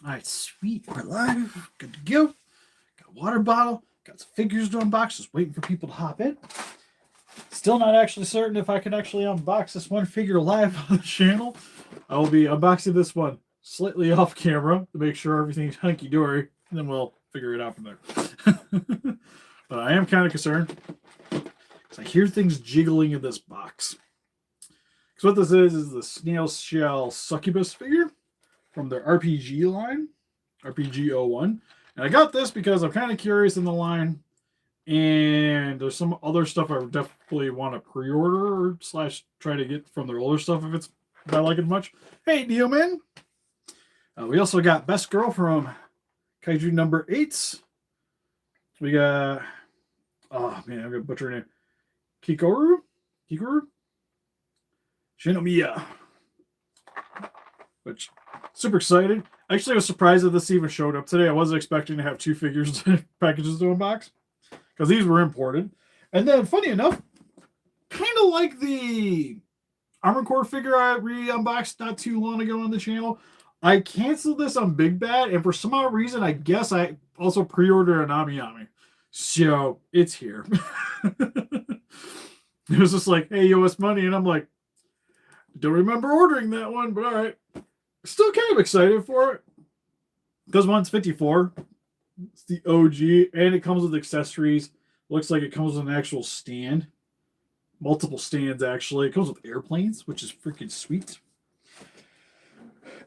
All right, sweet. We're live. Good to go. Got a water bottle. Got some figures to unbox. Just waiting for people to hop in. Still not actually certain if I can actually unbox this one figure live on the channel. I will be unboxing this one slightly off camera to make sure everything's hunky dory, and then we'll figure it out from there. But I am kind of concerned because I hear things jiggling in this box. Because what this is the Snail Shell Succubus figure from their RPG line, RPG 01. And I got this because I'm kind of curious in the line, and there's some other stuff I definitely want to pre-order or slash try to get from their older stuff if I like it much. Hey, Neo Man. We also got Best Girl from Kaiju number 8. We got, oh man, I'm gonna butcher her name. Kikoru Shinomiya, which super excited. Actually, I was surprised that this even showed up today. I wasn't expecting to have 2 figures packages to unbox because these were imported. And then, funny enough, kind of like the Armored Core figure I re-unboxed not too long ago on the channel, I canceled this on Big Bad, and for some odd reason, I guess I also pre-ordered an Amiyami. So, it's here. It was just like, hey, yo, it's money. And I'm like, don't remember ordering that one, but all right. Still kind of excited for it. Because one's 54. It's the OG, and it comes with accessories. Looks like it comes with an actual stand. Multiple stands, actually. It comes with airplanes, which is freaking sweet.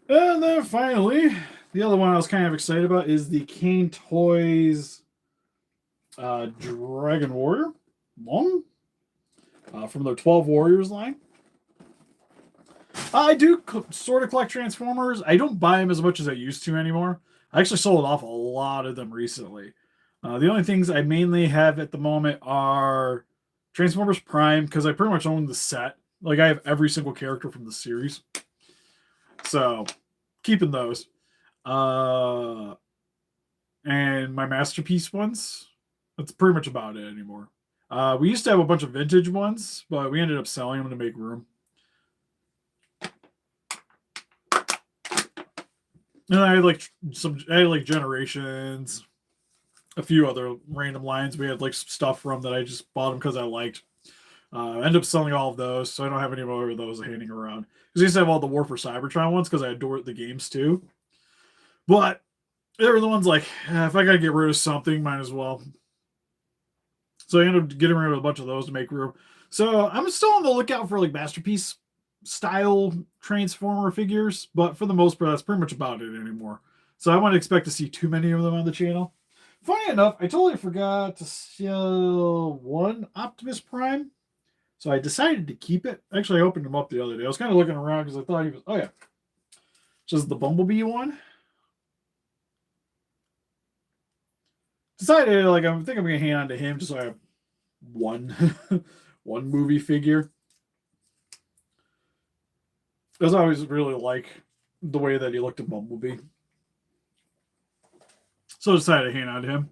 And then finally, the other one I was kind of excited about is the Kane Toys Dragon Warrior Long from their 12 Warriors line. I do sort of collect Transformers. I don't buy them as much as I used to anymore. I actually sold off a lot of them recently. The only things I mainly have at the moment are Transformers Prime, because I pretty much own the set. Like, I have every single character from the series. So, keeping those. And my Masterpiece ones. That's pretty much about it anymore. We used to have a bunch of vintage ones, but we ended up selling them to make room. And I had like Generations, a few other random lines. We had like some stuff from that I just bought them because I liked. I ended up selling all of those, so I don't have any more of those hanging around. Because I used to have all the War for Cybertron ones because I adored the games too. But they were the ones like, if I gotta get rid of something, might as well. So I ended up getting rid of a bunch of those to make room. So I'm still on the lookout for like Masterpiece style Transformer figures, but for the most part, that's pretty much about it anymore. So I wouldn't expect to see too many of them on the channel. Funny enough, I totally forgot to sell one Optimus Prime, so I decided to keep it. Actually, I opened him up the other day. I was kind of looking around because I thought he was, oh yeah, just the Bumblebee one. Decided, like, I think I'm gonna hang on to him just so I have one one movie figure. I was always really like the way that he looked at Bumblebee. So I decided to hang on to him.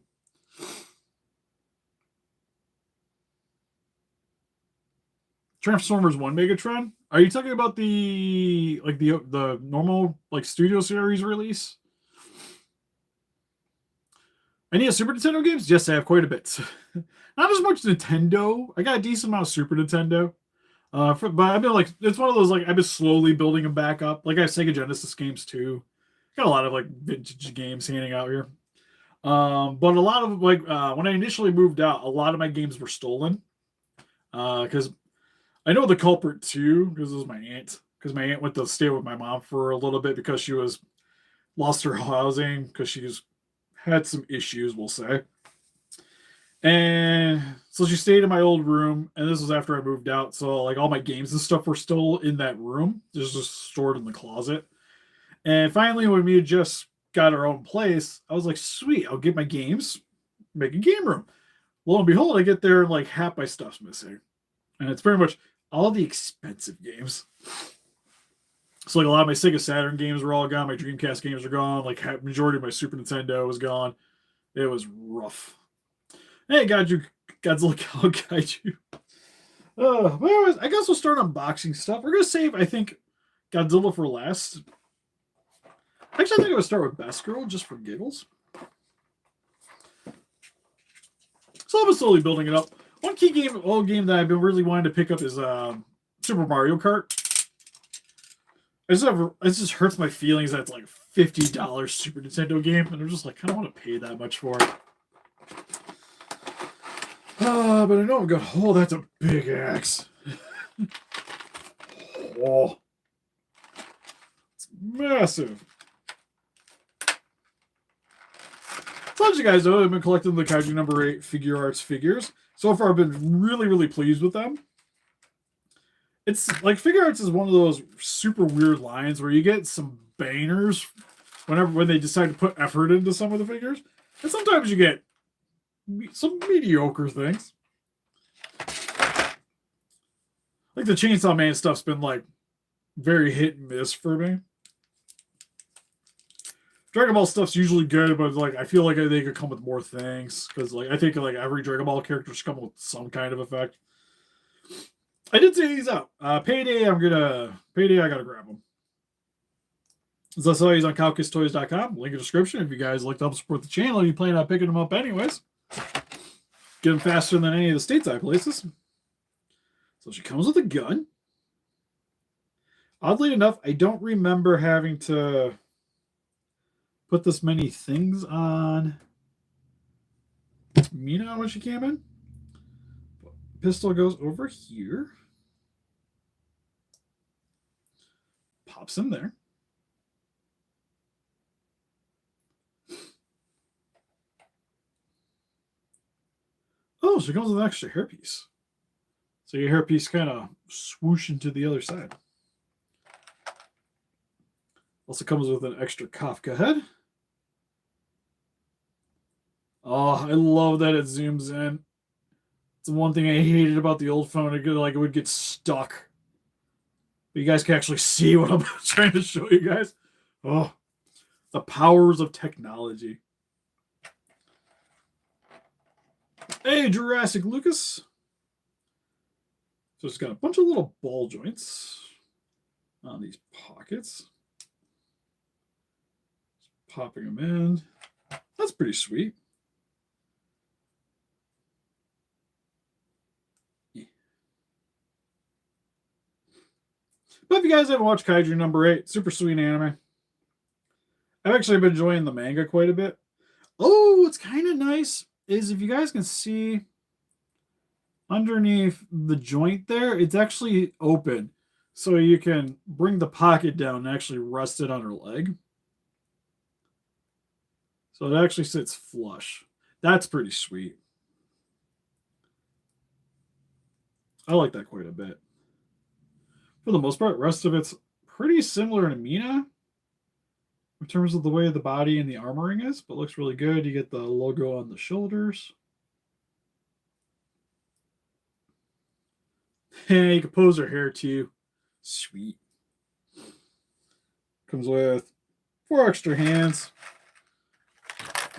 Transformers 1 Megatron? Are you talking about the normal like studio series release? Any Super Nintendo games? Yes, I have quite a bit. Not as much Nintendo. I got a decent amount of Super Nintendo. But I've been like, it's one of those like I've been slowly building them back up. Like I have Sega Genesis games too. Got a lot of like vintage games handing out here. But a lot of like when I initially moved out, a lot of my games were stolen. Because I know the culprit too, because it was my aunt. Because my aunt went to stay with my mom for a little bit because she was lost her housing because she had some issues, we'll say. And so she stayed in my old room, and this was after I moved out. So like all my games and stuff were still in that room, just stored in the closet. And finally, when we just got our own place, I was like, sweet, I'll get my games, make a game room. Lo and behold, I get there and like half my stuff's missing. And it's pretty much all the expensive games. So like a lot of my Sega Saturn games were all gone, my Dreamcast games are gone, like majority of my Super Nintendo was gone. It was rough. Hey, Godzilla Kaiju. But anyways, I guess we'll start unboxing stuff. We're going to save, I think, Godzilla for last. Actually, I think I would start with Best Girl just for giggles. So I'm slowly building it up. One key game that I've been really wanting to pick up is Super Mario Kart. It just hurts my feelings that it's like $50 Super Nintendo game, and I'm just like, I don't want to pay that much for it. But I know I've got. Oh, that's a big axe. Oh, it's massive. So as you guys know, I've been collecting the Kaiju number 8 Figuarts figures. So far, I've been really, really pleased with them. It's like Figuarts is one of those super weird lines where you get some bangers when they decide to put effort into some of the figures, and sometimes you get some mediocre things. Like the Chainsaw Man stuff's been like very hit and miss for me. Dragon Ball stuff's usually good, but like I feel like they could come with more things because like I think like every Dragon Ball character should come with some kind of effect. I did say these out. Payday, I gotta grab them. So I saw these on CowkissToys.com. Link in the description if you guys like to help support the channel and you plan on picking them up anyways. Get them faster than any of the stateside places. So she comes with a gun. Oddly enough, I don't remember having to put this many things on Mina when she came in. Pistol goes over here. Pops in there. Oh, she comes with an extra hairpiece. So your hairpiece kind of swoosh into the other side. Also comes with an extra Kafka head. Oh, I love that it zooms in. It's one thing I hated about the old phone. It would get stuck. But you guys can actually see what I'm trying to show you guys. Oh, the powers of technology. Hey, Jurassic Lucas. So it's got a bunch of little ball joints on these pockets. Just popping them in. That's pretty sweet. But if you guys haven't watched Kaiju number 8, super sweet anime. I've actually been enjoying the manga quite a bit. Oh, what's kind of nice is if you guys can see underneath the joint there, it's actually open. So you can bring the pocket down and actually rest it on her leg. So it actually sits flush. That's pretty sweet. I like that quite a bit. For the most part, the rest of it's pretty similar to Mina in terms of the way the body and the armoring is, but looks really good. You get the logo on the shoulders. Hey, you can pose her hair too. Sweet. Comes with 4 extra hands.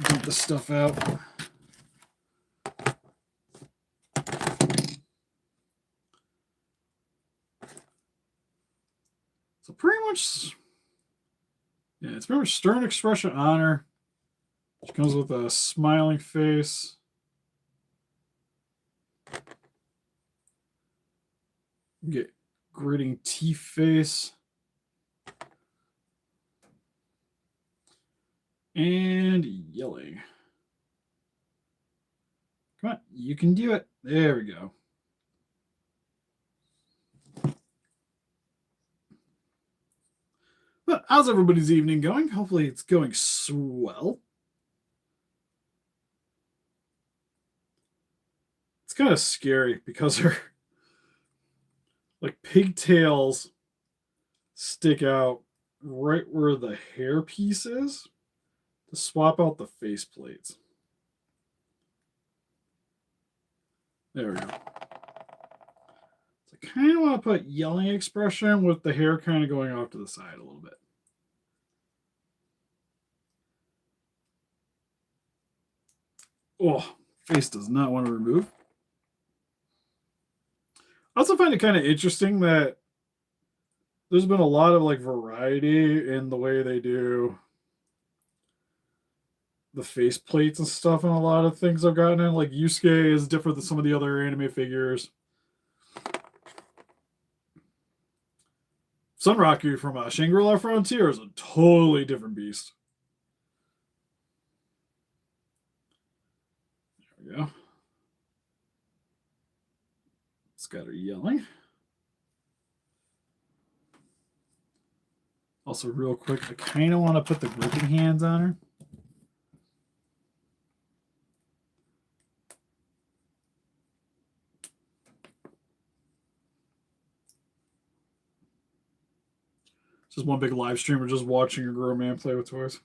Dump this stuff out. So pretty much, yeah, it's pretty much stern expression on her. She comes with a smiling face. You get gritting teeth face. And yelling. Come on, you can do it. There we go. But how's everybody's evening going? Hopefully it's going swell. It's kind of scary because her like pigtails stick out right where the hair piece is to swap out the face plates. There we go. So I kind of want to put yelling expression with the hair kind of going off to the side a little bit. Oh, face does not want to remove. I also find it kind of interesting that there's been a lot of like variety in the way they do the face plates and stuff and a lot of things I've gotten in. Like Yusuke is different than some of the other anime figures. Sunraku from Shangri-La Frontier is a totally different beast. There we go. It's got her yelling. Also, real quick, I kind of want to put the gripping hands on her. Just one big live stream of just watching a grown man play with toys.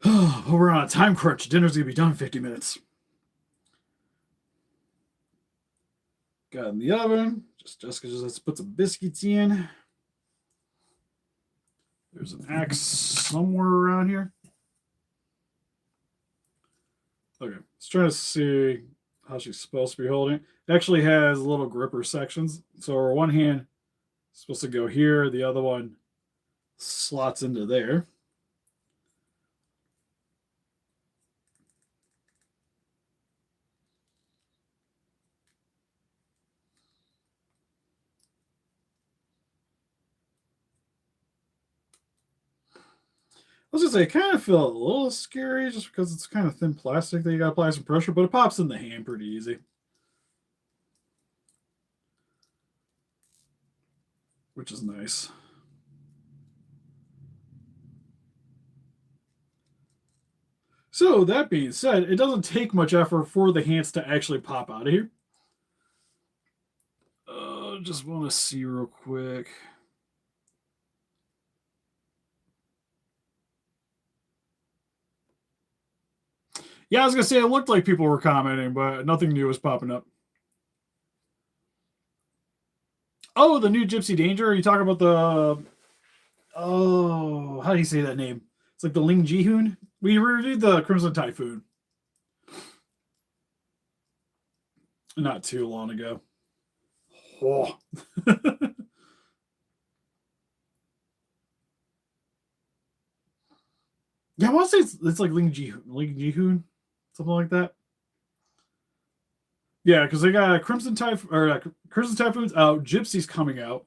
Oh, we're on a time crunch. Dinner's going to be done in 50 minutes. Got it in the oven. Jessica just has to put some biscuits in. There's an axe somewhere around here. Okay, let's try to see how she's supposed to be holding it. It actually has little gripper sections. So her one hand is supposed to go here. The other one slots into there. I was going to say, I kind of feel a little scary just because it's kind of thin plastic that you got to apply some pressure, but it pops in the hand pretty easy. Which is nice. So, that being said, it doesn't take much effort for the hands to actually pop out of here. Just want to see real quick. Yeah, I was going to say it looked like people were commenting, but nothing new was popping up. Oh, the new Gypsy Danger? Are you talking about the... Oh, how do you say that name? It's like the Ling Jihoon. We reviewed the Crimson Typhoon not too long ago. Oh. Yeah, I want to say it's like Ling Jihoon, something like that. Yeah, because they got Crimson Typhoon's out, Gypsy's coming out,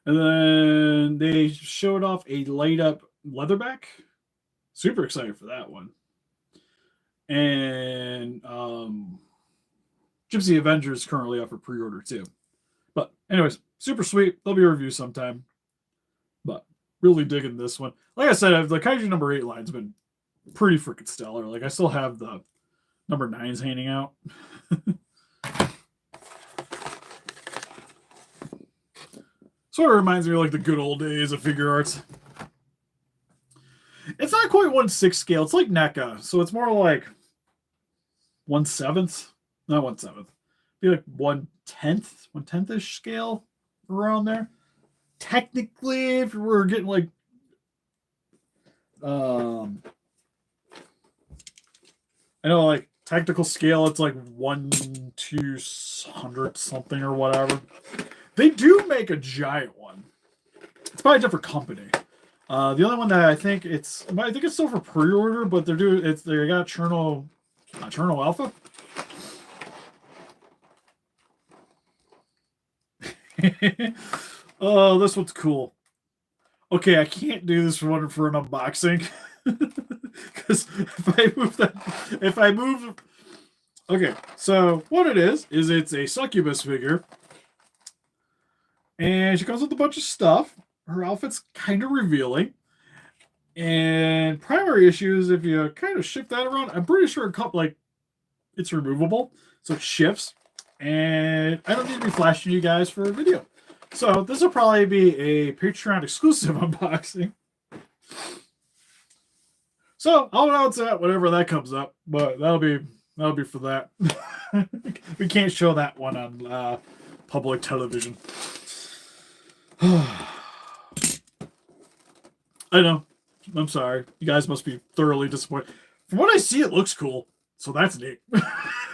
and then they showed off a light up leatherback. Super excited for that one. And Gypsy Avengers is currently up for pre-order too. But anyways, super sweet. There'll be a review sometime. But really digging this one. Like I said, the Kaiju number 8 line's been pretty freaking stellar. Like I still have the number 9s hanging out. Sort of reminds me of like the good old days of Figuarts. It's not quite 1/6 scale. It's like NECA, so it's more like 1/7. Not 1/7. Be like 1/10ish scale around there. Technically, if we're getting like I know like technical scale, it's like 1/200 something or whatever. They do make a giant one. It's by a different company. The other one that I think it's still for pre-order, but they got Cherno Alpha. Oh, this one's cool. Okay, I can't do this one for an unboxing because if I move. Okay, so what it is it's a Succubus figure, and she comes with a bunch of stuff. Her outfit's kind of revealing. And primary issues, if you kind of shift that around, I'm pretty sure it's removable. So it shifts. And I don't need to be flashing you guys for a video. So this will probably be a Patreon exclusive unboxing. So I'll announce that whenever that comes up. But that'll be for that. We can't show that one on public television. I know. I'm sorry. You guys must be thoroughly disappointed. From what I see, it looks cool. So that's neat.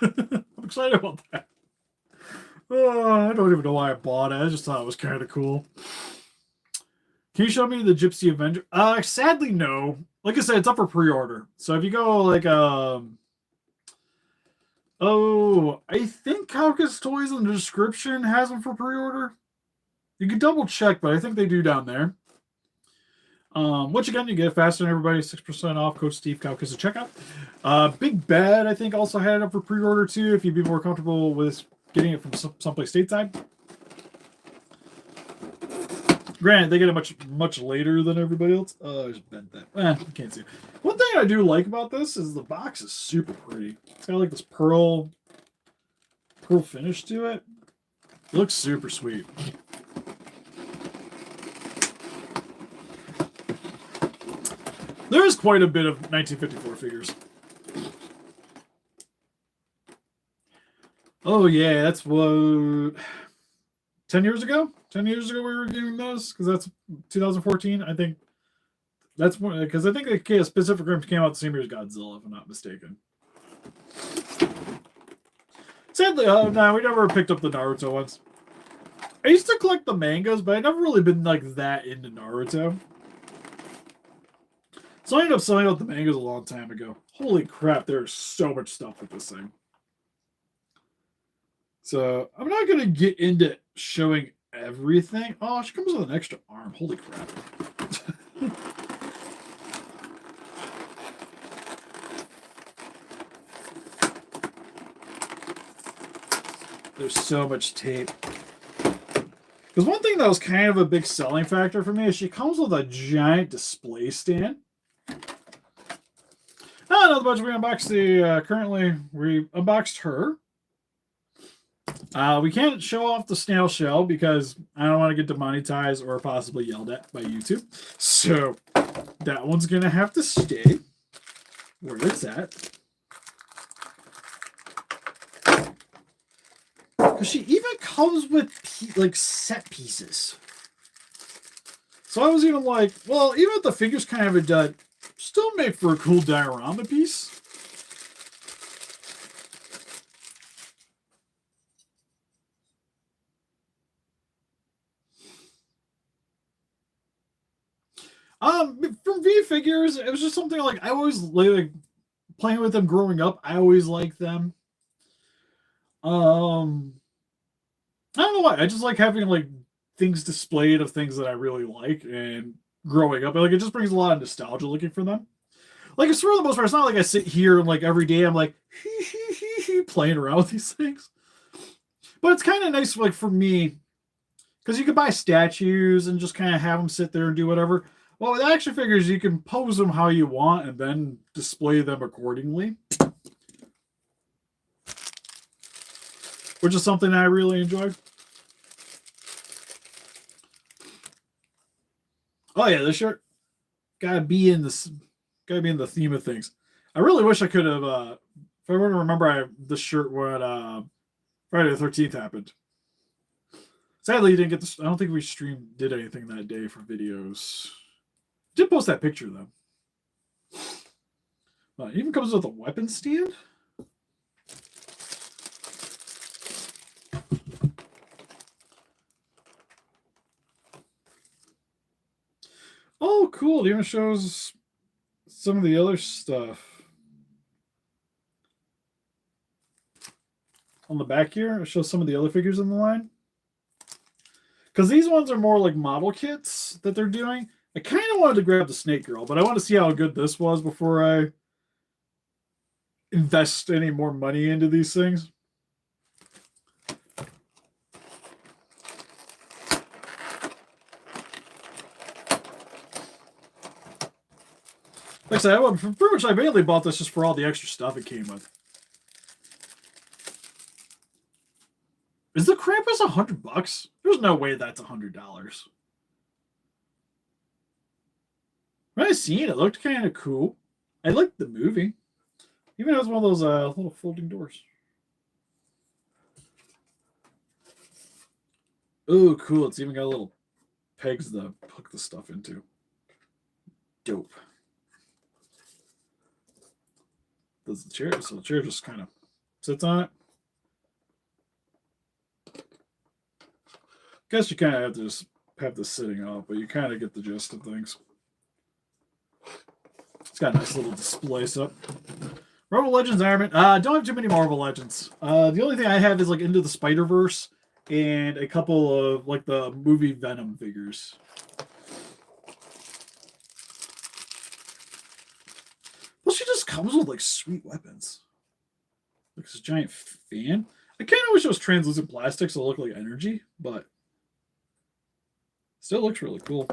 I'm excited about that. I don't even know why I bought it. I just thought it was kind of cool. Can you show me the Gypsy Avenger? Sadly, no. Like I said, it's up for pre-order. So if you go like oh, I think Caucus Toys in the description has them for pre-order. You can double check, but I think they do down there. Which again, you get it faster than everybody, 6% off. Code Steve Caucus at checkout. Big Bad, I think, also had it up for pre-order too. If you'd be more comfortable with getting it from someplace stateside. Granted, they get it much later than everybody else. Oh, I just bent that. You can't see it. One thing I do like about this is the box is super pretty. It's got like this pearl finish to it. It looks super sweet. There is quite a bit of 1954 figures. Oh yeah, that's what 10 years ago? 10 years ago we were reviewing those because that's 2014. I think that's one because I think the specific Grim came out the same year as Godzilla, if I'm not mistaken. Sadly, no, we never picked up the Naruto ones. I used to collect the mangas, but I never really been like that into Naruto. So I ended up selling out the mangas a long time ago. Holy crap, there's so much stuff with this thing. So I'm not going to get into showing everything. Oh, she comes with an extra arm. Holy crap. There's so much tape. Because one thing that was kind of a big selling factor for me is she comes with a giant display stand. Another bunch we unboxed currently we unboxed her. We can't show off the snail shell because I don't want to get demonetized or possibly yelled at by YouTube. So that one's gonna have to stay where it's at. Because she even comes with like set pieces. So I was even like, well, even if the figure's kind of a dud, still make for a cool diorama piece. From V figures, it was just something like I always like playing with them growing up. I always liked them. I don't know why. I just like having like things displayed of things that I really like and growing up. Like it just brings a lot of nostalgia looking for them. Like it's for the most part, it's not like I sit here and like every day I'm like playing around with these things. But it's kind of nice, like for me, because you could buy statues and just kind of have them sit there and do whatever. Well, with action figures, you can pose them how you want and then display them accordingly. Which is something I really enjoyed. Oh yeah, this shirt gotta be in the theme of things. I really wish I could have. If I were to remember, this shirt when Friday the 13th happened. Sadly, you didn't get this. I don't think we did anything that day for videos. Did post that picture though. It even comes with a weapon stand. Oh, cool. It even shows some of the other stuff. On the back here, it shows some of the other figures in the line. Because these ones are more like model kits that they're doing. I kind of wanted to grab the Snake Girl, but I want to see how good this was before I invest any more money into these things. Like I said, pretty much I mainly bought this just for all the extra stuff it came with. Is the Krampus $100? There's no way that's $100. When I seen it, it looked kind of cool. I liked the movie. Even has one of those little folding doors. Oh, cool. It's even got little pegs to hook the stuff into. Dope. Does the chair, so the chair just kind of sits on it. Guess you kind of have to just have this sitting up, but you kind of get the gist of things. It's got a nice little display set. Marvel Legends Iron Man. Don't have too many Marvel Legends. The only thing I have is like Into the Spider-Verse and a couple of like the movie Venom figures. Well, she just comes with like sweet weapons. Like this giant fan. I kind of wish it was translucent plastic so it looked like energy, but still looks really cool.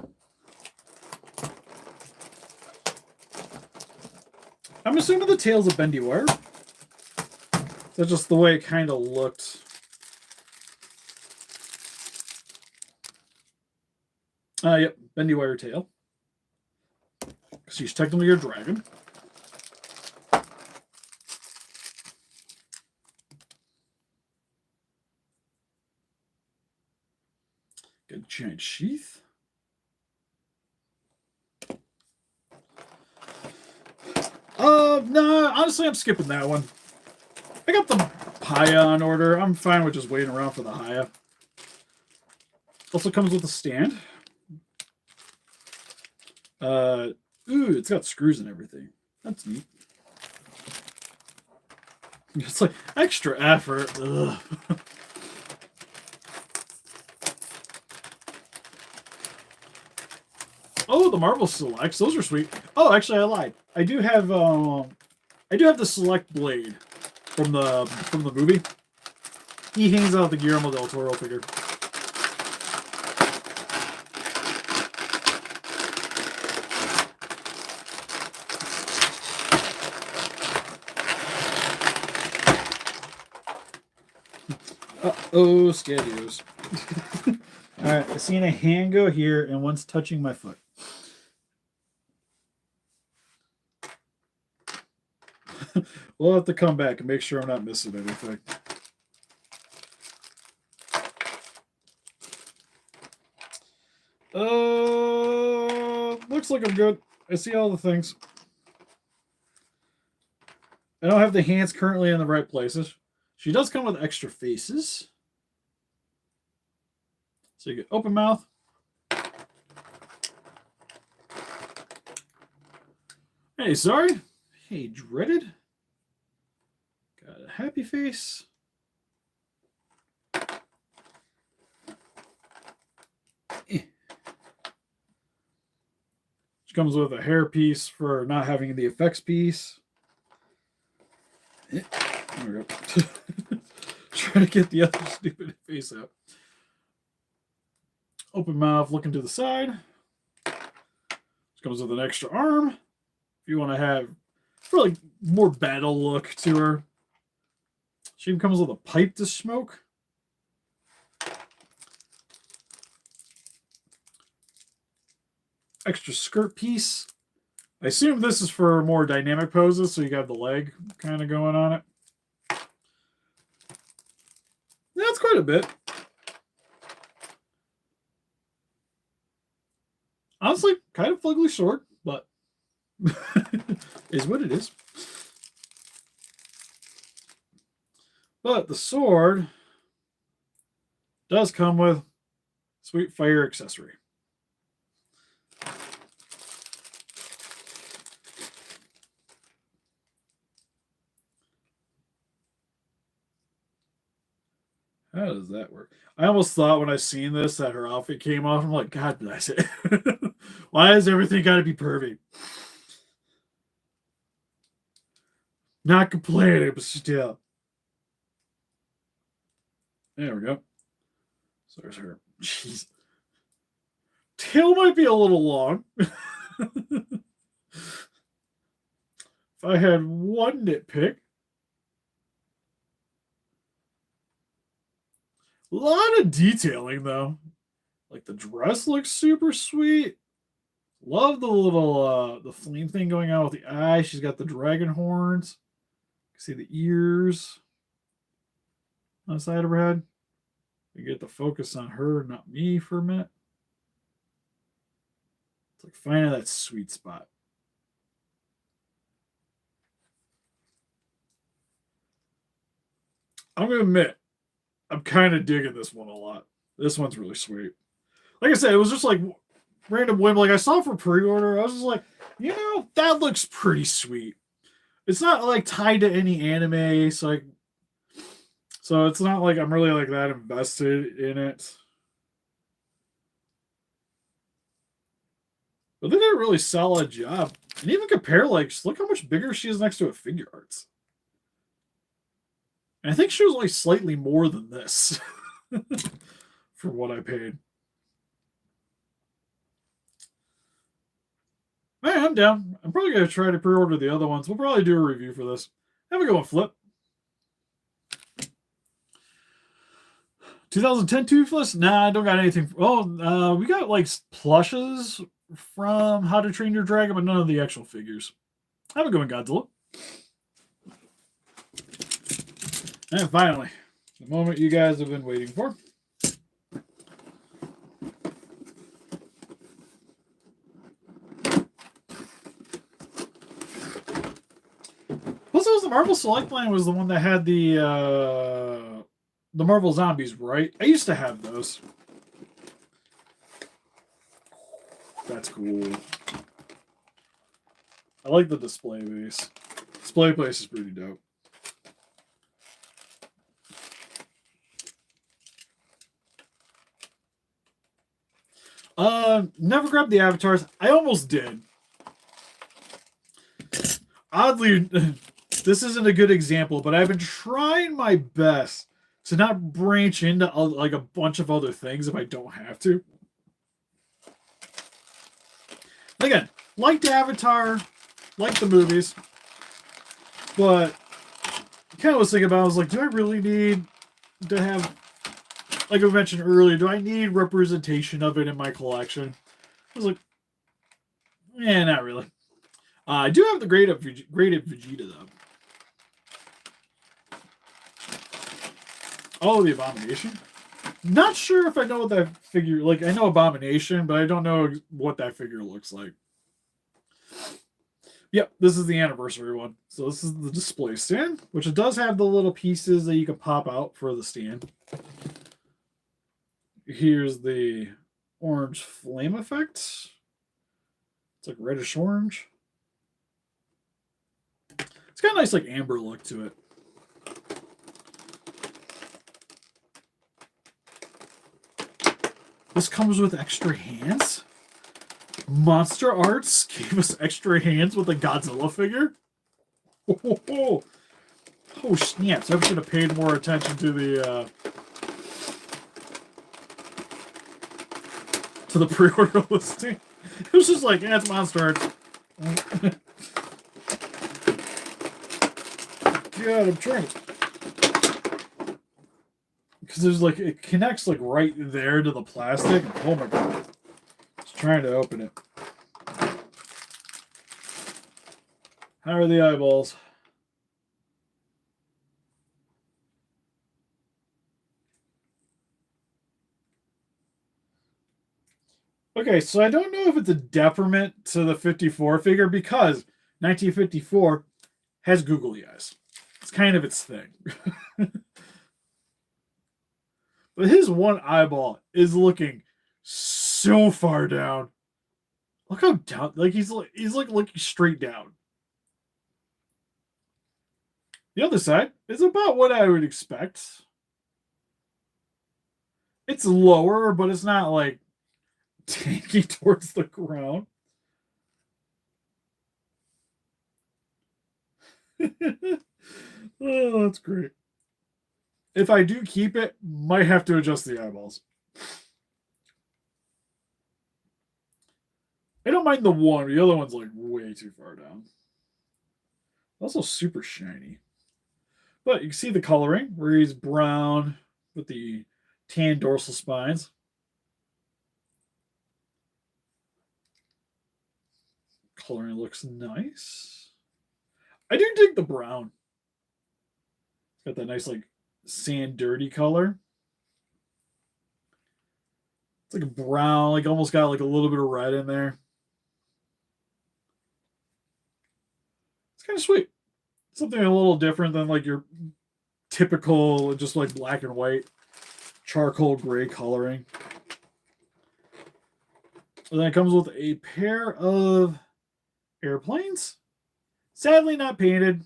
I'm assuming the tail's a bendy wire. That's just the way it kind of looked. Yep, bendy wire tail. She's technically a dragon. Got a giant sheath. No, honestly, I'm skipping that one. I got the Haya on order. I'm fine with just waiting around for the Haya. Also comes with a stand. Ooh, it's got screws and everything. That's neat. It's like extra effort. Ugh. Oh, the Marvel Selects. Those are sweet. Oh, actually, I lied. I do have the Select blade from the movie. He hangs out the Guillermo del Toro figure. Uh-oh, Scadios. Alright, I seen a hand go here and one's touching my foot. We'll have to come back and make sure I'm not missing anything. Looks like I'm good. I see all the things. I don't have the hands currently in the right places. She does come with extra faces. So you get open mouth. Hey, sorry. Hey, dreaded. Got a happy face. She comes with a hair piece for not having the effects piece. There we go. Trying to get the other stupid face out. Open mouth, looking to the side. She comes with an extra arm. If you want to have really more battle look to her. She even comes with a pipe to smoke. Extra skirt piece. I assume this is for more dynamic poses, so you got the leg kind of going on it. Yeah, it's quite a bit. Honestly, kind of ugly sword, but is what it is. But the sword does come with sweet fire accessory. How does that work? I almost thought when I seen this that her outfit came off. I'm like, God bless it. Why has everything got to be perfect? Not complaining, but still. There we go. So there's her. Jeez. Tail might be a little long. If I had one nitpick. A lot of detailing, though. Like, the dress looks super sweet. Love the little, the flame thing going on with the eye. She's got the dragon horns. You can see the ears on the side of her head. You get the focus on her, not me, for a minute. It's like finding that sweet spot. I'm going to admit, I'm kind of digging this one a lot. This one's really sweet. like I said, it was just like random whim. Like I saw it for pre-order. I was just like, that looks pretty sweet. It's not like tied to any anime, so it's not like I'm really like that invested in it. But they did a really solid job. And even compare, like, look how much bigger she is next to a Figuarts. And I think she was only slightly more than this for what I paid. Man, I'm down. I'm probably going to try to pre-order the other ones. We'll probably do a review for this. Have a good one, Flip. 2010 Toothless? Nah, I don't got anything. Oh, we got like plushes from How to Train Your Dragon, but none of the actual figures. Have a good one, Godzilla. And finally, the moment you guys have been waiting for. Plus, it was the Marvel Select line was the one that had the Marvel Zombies, right? I used to have those. That's cool. I like the display base. Display base is pretty dope. Never grabbed the avatars. I almost did. Oddly, this isn't a good example, but I've been trying my best to not branch into like a bunch of other things if I don't have to. Again, liked Avatar, liked the movies, but kind of was thinking about, I was like, do I really need to have, like I mentioned earlier, do I need representation of it in my collection? I was like, not really. I do have the graded Vegeta, though. Oh, the Abomination? Not sure if I know what that figure... Like, I know Abomination, but I don't know what that figure looks like. Yep, this is the anniversary one. So this is the display stand, which it does have the little pieces that you can pop out for the stand. Here's the orange flame effect. It's like reddish orange. It's got a nice like amber look to it. This comes with extra hands. MonsterArts gave us extra hands with a Godzilla figure. Oh snaps. I should have paid more attention to the pre-order listing. It was just like, it's MonsterArts. God, I'm trying. Because there's like, it connects like right there to the plastic. Oh my god. Just trying to open it. How are the eyeballs? Okay, so I don't know if it's a detriment to the 54 figure because 1954 has googly eyes. It's kind of its thing. But his one eyeball is looking so far down. Look how down, like he's like looking straight down. The other side is about what I would expect. It's lower, but it's not like tanking towards the ground. Oh, that's great. If I do keep it, might have to adjust the eyeballs. I don't mind the one. The other one's like way too far down. Also super shiny. But you can see the coloring where he's brown with the tan dorsal spines. Coloring looks nice. I do dig the brown. It's got that nice like sand dirty color. It's like a brown, like almost got like a little bit of red in there. It's kind of sweet. Something a little different than like your typical just like black and white charcoal gray coloring. And then it comes with a pair of airplanes. Sadly not painted.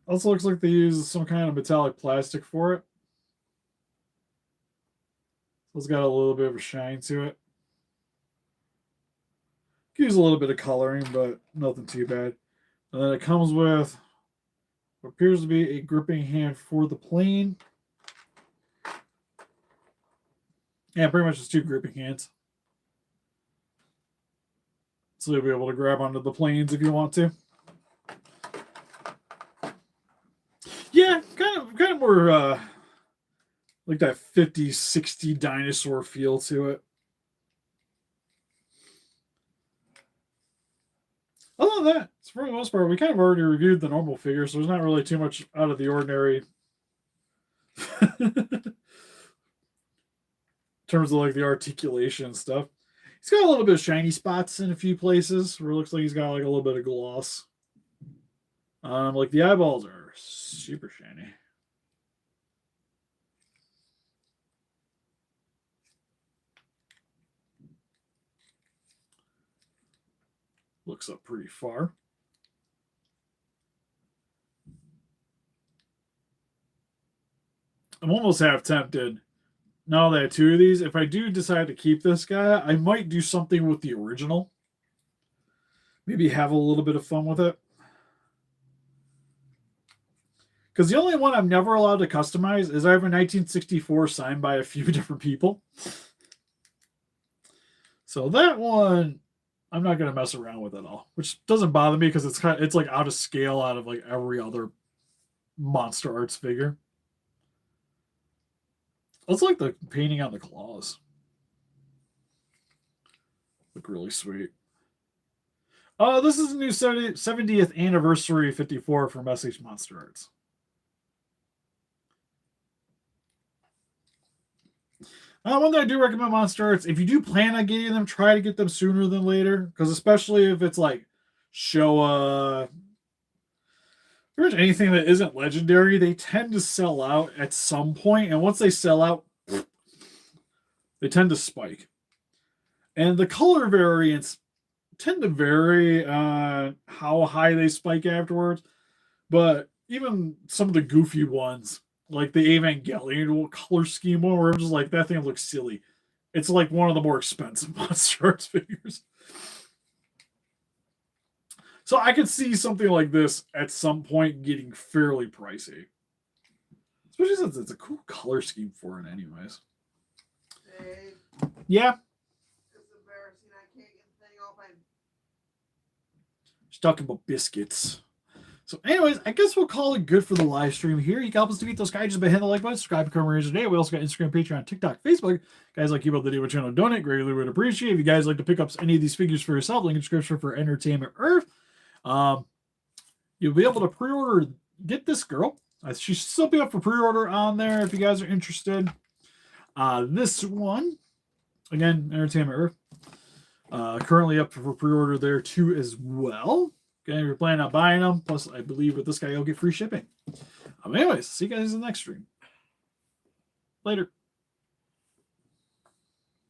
Also looks like they use some kind of metallic plastic for it. So it's got a little bit of a shine to it. Could use a little bit of coloring, but nothing too bad. And then it comes with what appears to be a gripping hand for the plane. Yeah, pretty much just two gripping hands. So you'll be able to grab onto the planes if you want to. Yeah, kind of more like that 50s, 60s dinosaur feel to it. Other than that, for the most part, we kind of already reviewed the normal figure, so there's not really too much out of the ordinary in terms of like the articulation and stuff. He's got a little bit of shiny spots in a few places where it looks like he's got like a little bit of gloss. Like the eyeballs are super shiny. Looks up pretty far. I'm almost half tempted. Now that I have two of these, if I do decide to keep this guy, I might do something with the original. Maybe have a little bit of fun with it. Because the only one I'm never allowed to customize is I have a 1964 signed by a few different people. So that one, I'm not going to mess around with at all, which doesn't bother me because it's like out of scale out of like every other MonsterArts figure. Let's like the painting on the claws. Look really sweet. This is a new 70th anniversary 54 from SH MonsterArts. One thing I do recommend MonsterArts, if you do plan on getting them, try to get them sooner than later. Because especially if it's like Showa, pretty much anything that isn't legendary, they tend to sell out at some point. And once they sell out, they tend to spike. And the color variants tend to vary on how high they spike afterwards. But even some of the goofy ones, like the Evangelion color scheme one, where I'm just like, that thing looks silly. It's like one of the more expensive MonsterArts figures. So I could see something like this at some point getting fairly pricey. Especially since it's a cool color scheme for it anyways. Hey, yeah. it's embarrassing. I can't get the thing open. Just talking about biscuits. So anyways, I guess we'll call it good for the live stream here. You can help us defeat those guys by hitting the like button, subscribe, become a today. We also got Instagram, Patreon, TikTok, Facebook. Guys like you about the David channel donate, greatly would appreciate. If you guys like to pick up any of these figures for yourself, link in the description for Entertainment Earth. You'll be able to pre-order, get this girl. She should still be up for pre-order on there if you guys are interested. This one, again, Entertainment Earth. Currently up for pre-order there too as well. Okay, if you're planning on buying them, plus I believe with this guy you'll get free shipping. Anyways, see you guys in the next stream. Later.